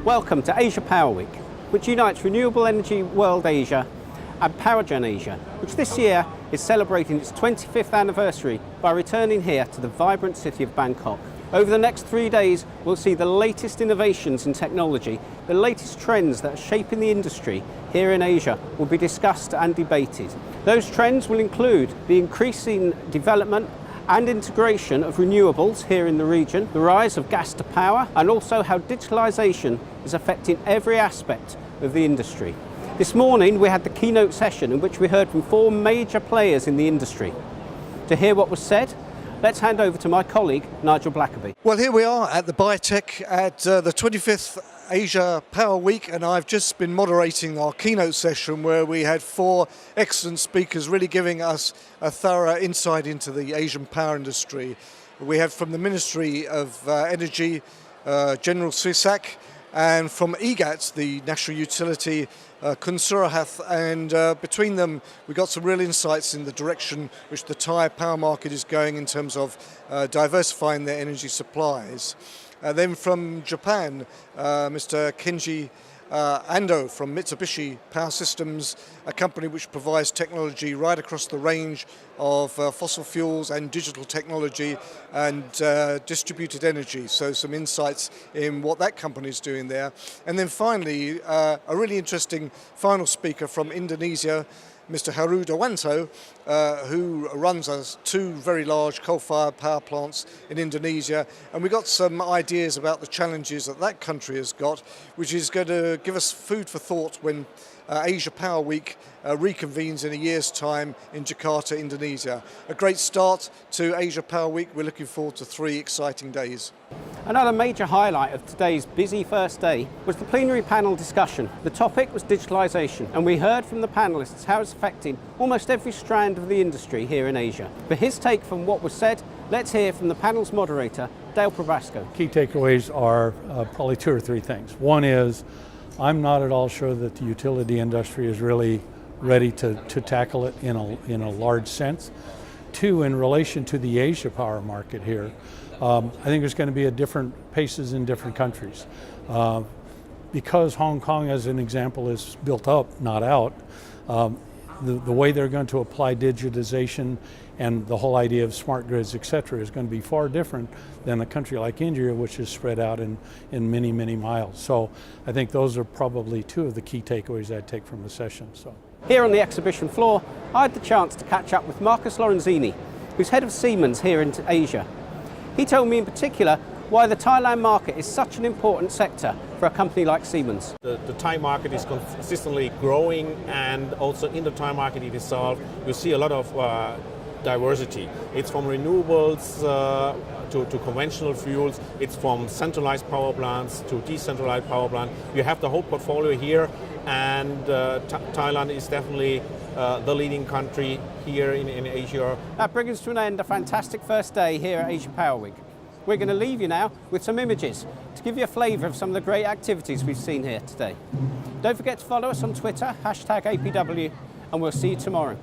Welcome to Asia Power Week, which unites Renewable Energy World Asia and PowerGen Asia, which this year is celebrating its 25th anniversary by returning here to the vibrant city of Bangkok. Over the next 3 days, we'll see the latest innovations in technology, the latest trends that are shaping the industry here in Asia will be discussed and debated. Those trends will include the increasing development and integration of renewables here in the region, the rise of gas to power, and also how digitalisation is affecting every aspect of the industry. This morning we had the keynote session in which we heard from 4 major players in the industry. To hear what was said, let's hand over to my colleague Nigel Blackerby. Well, here we are at the BITEC at the 25th Asia Power Week, and I've just been moderating our keynote session where we had 4 excellent speakers really giving us a thorough insight into the Asian power industry. We had from the Ministry of Energy, General Sisak, and from EGAT, the national utility, Kun Surahath, and between them we got some real insights in the direction which the Thai power market is going in terms of diversifying their energy supplies. Then from Japan, Mr. Kenji Ando from Mitsubishi Power Systems, a company which provides technology right across the range of fossil fuels and digital technology and distributed energy. So some insights in what that company is doing there. And then finally, a really interesting final speaker from Indonesia, Mr. Heru Dewanto, who runs 2 very large coal-fired power plants in Indonesia, and we got some ideas about the challenges that that country has got, which is going to give us food for thought when Asia Power Week reconvenes in a year's time in Jakarta, Indonesia. A great start to Asia Power Week. We're looking forward to 3 exciting days. Another major highlight of today's busy first day was the plenary panel discussion. The topic was digitalisation, and we heard from the panellists how it's affecting almost every strand of the industry here in Asia. For his take from what was said, let's hear from the panel's moderator, Dale Probasco. Key takeaways are probably 2 or 3 things. One is, I'm not at all sure that the utility industry is really ready to tackle it in a large sense. 2, in relation to the Asia power market here, I think there's going to be at different paces in different countries. Because Hong Kong, as an example, is built up, not out, the way they're going to apply digitization and the whole idea of smart grids, et cetera, is going to be far different than a country like India, which is spread out in many, many miles. So I think those are probably 2 of the key takeaways I'd take from the session. So. Here on the exhibition floor, I had the chance to catch up with Marcus Lorenzini, who's head of Siemens here in Asia. He told me in particular why the Thailand market is such an important sector for a company like Siemens. The Thai market is consistently growing, and also in the Thai market itself, you see a lot of diversity. It's from renewables to conventional fuels, it's from centralized power plants to decentralized power plants. You have the whole portfolio here, and Thailand is definitely the leading country here in Asia. That brings us to an end, a fantastic first day here at Asia Power Week. We're going to leave you now with some images to give you a flavour of some of the great activities we've seen here today. Don't forget to follow us on Twitter, #APW, and we'll see you tomorrow.